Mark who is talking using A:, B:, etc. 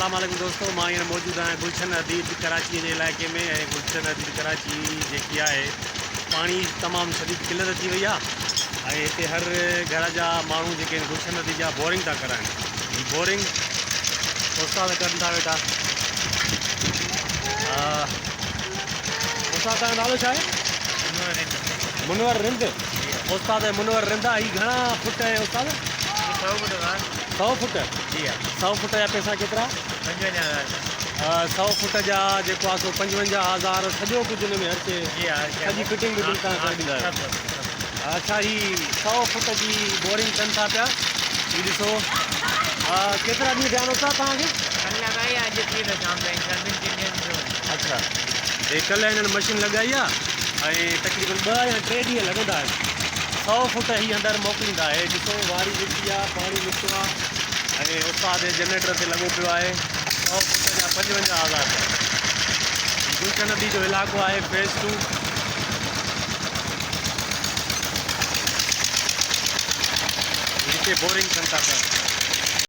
A: अस्सलाम वालेकुम दोस्तों, मां हींअर मौजूदु आहियां गुलशन हदीद कराची जे इलाइक़े में। ऐं गुलशन हदीद कराची जेकी आहे पाणी तमामु शदीद किल्लत थी वई आहे। ऐं हिते हर घर जा माण्हू जेके आहिनि गुलशन हदीद जा बोरिंग था कराइनि। ही बोरिंग उस्ताद कनि था वेठा। उस्ताद तव्हांजो नालो छा आहे? मुनवर रिंद। उस्ताद मुनवर रिंद। ही घणा फुट आहे उस्ताद? 100 फुट।
B: जी हाँ।
A: 100 फुट जा पैसा केतिरा? 100 फुट जा जेको आहे सो 55,000। सॼो कुझु हिन में अचे?
B: जी हाँ।
A: सॼी फिटिंग विटिंग तव्हां करे ॾींदा आहियो? अच्छा, ही 100 फुट जी बोरिंग कनि था पिया। ही ॾिसो केतिरा ॾींहं थिया आहिनि उस्ताद तव्हांखे? अच्छा, हे कल्ह हिननि मशीन लॻाई आहे ऐं तक़रीबन 2 या 3 ॾींहं लॻंदा आहिनि। 100 फुट ही अंदरि मोकिलींदा। हे ॾिसो वारी निकिती आहे, पाणी निकितो आहे ऐं उस्ताद जनरेटर ते लॻो पियो आहे। 100 फुट जा 55,000। गुलशन नदी जो इलाइक़ो आहे फेज़ 2। हिते बोरिंग कनि था पिया।